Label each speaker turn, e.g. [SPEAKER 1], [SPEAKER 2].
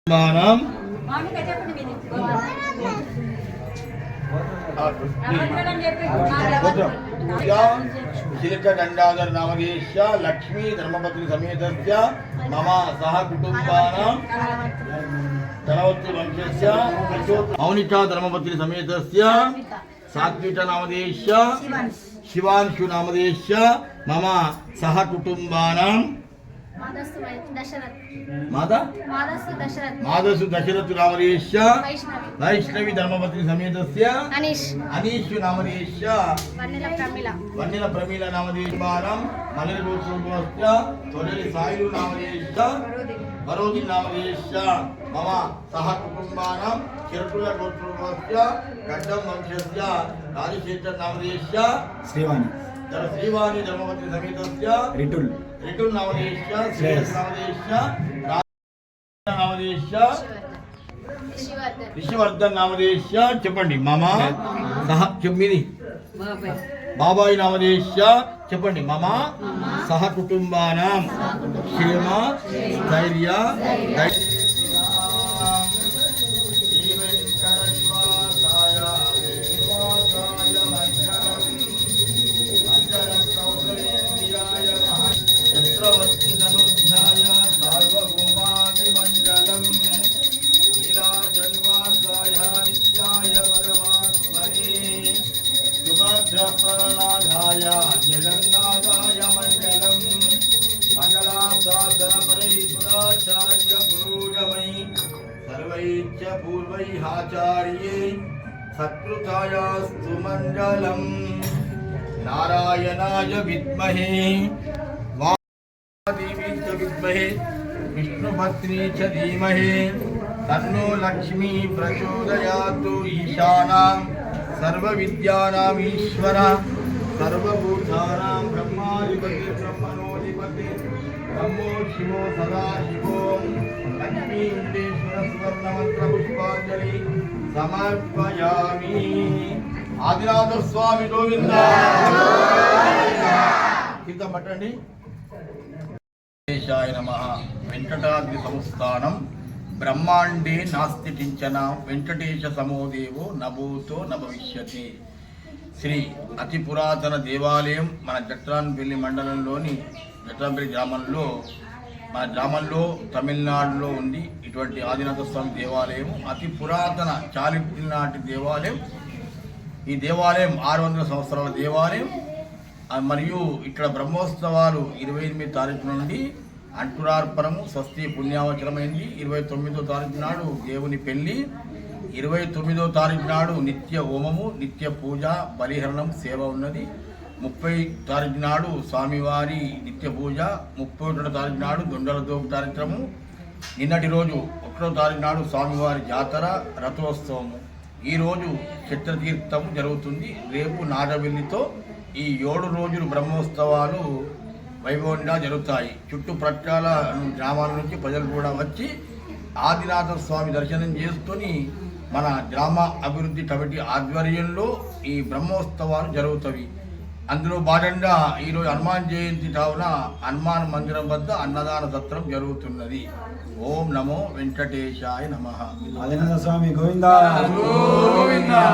[SPEAKER 1] మానం దండాధర నామదేశ్య లక్ష్మీ ధర్మపత్ని సమేతస్య మమ సహ కుటుంబానాం ధనవతి వంశస్య మౌనికా ధర్మపత్ని సమేతస్య సాత్విక నామదేశ్య శివాంశు నామదేశ్య మమ సహ కుటుంబానాం మాదసు దశరథ నామదేశ్య వైష్ణవి ధర్మపత్ని సమేతస్య అనీషు నామదేశ్య వన్నెల ప్రమీల నామదేశ్యానం మలరి గోత్రోద్భవస్య తొడలి సాయిలు నామదేశ్య వరోధి నామదేశ్య మమ సహ కుటుంబానాం చిరకుల గోత్రోద్భవస్య గడ్డం వంశస్య రాజశేఖర్ నామదేశ్య శ్రీవాణి ధర్మపత్ని సమేతస్య రిటుల్ నామదేశ్య శ్రేయస్ నామదేశ్య నామదేశ్య రిషివర్ధన్ నామదేశ్య చెప్పండి మమ సహ చెప్పిది బాబాయి నామదేశ్య చెప్పండి మమ సహ కుటుంబానాం క్షేమ ధైర్య జగన్నాథాయ మంగళం మంగళాచార్య పురోగమై సర్వైచ్చ పూర్వైహాచార్యే సత్కృతాయాస్తు మంగళం నారాయణాయ విద్మహే వాదేవీ చ విద్మహే విష్ణుపత్ని చ ధీమహి తన్నో లక్ష్మీ ప్రచోదయాతు ఈశానాం సర్వ విద్యానాం ఈశ్వర సర్వభూతానాం బ్రహ్మాధిపతి బ్రహ్మణోధిపతి బ్రహ్మో శివో సదాశివో లక్ష్మీ వెంకటేశ్వర స్వర్ణ మంత్ర పుష్పాంజలి సమర్పయామి. ఆదినాథ స్వామి గోవింద. కింద పట్టండి. వెంకటేశాయ నమః. వెంకటాద్రి సంస్థానం బ్రహ్మాండే నాస్తి కించన వెంకటేశ సమోదేవో నభూతో నభవిష్యతి. శ్రీ అతి పురాతన దేవాలయం మన జట్రాన్పల్లి మండలంలోని జట్రాన్పల్లి గ్రామంలో తమిళనాడులో ఉంది. ఇటువంటి ఆదినాథ స్వామి దేవాలయం అతి పురాతన చాళుక్యుల నాటి దేవాలయం. ఈ దేవాలయం 600 సంవత్సరాల దేవాలయం. మరియు ఇక్కడ బ్రహ్మోత్సవాలు 28 తారీఖు నుండి అంకురార్పణము స్వస్తి పుణ్యావచనమైంది. 29వ తారీఖు నాడు దేవుని పెళ్లి, 29వ తారీఖు నాడు నిత్య హోమము, నిత్య పూజ, బలిహరణం, సేవ ఉన్నది. 30 తారీఖు నాడు స్వామివారి నిత్య పూజ, 31వ తారీఖు నాడు దొండలతో కార్యక్రమము, నిన్నటి రోజు 1వ తారీఖు నాడు స్వామివారి జాతర, రథోత్సవము. ఈరోజు క్షేత్రతీర్థము జరుగుతుంది. రేపు నాగవెల్లితో ఈ 7 రోజులు బ్రహ్మోత్సవాలు వైభవంగా జరుగుతాయి. చుట్టుప్రక్కల గ్రామాల నుంచి ప్రజలు కూడా వచ్చి ఆదినాథ స్వామి దర్శనం చేసుకొని మన గ్రామ అభివృద్ధి కమిటీ ఆధ్వర్యంలో ఈ బ్రహ్మోత్సవాలు జరుగుతాయి. అందులో భాగంగా ఈరోజు హనుమాన్ జయంతి కావున హనుమాన్ మందిరం వద్ద అన్నదాన సత్రం జరుగుతున్నది. ఓం నమో వెంకటేశాయ నమః.
[SPEAKER 2] ఆదినాథ స్వామి గోవిందా గోవిందా.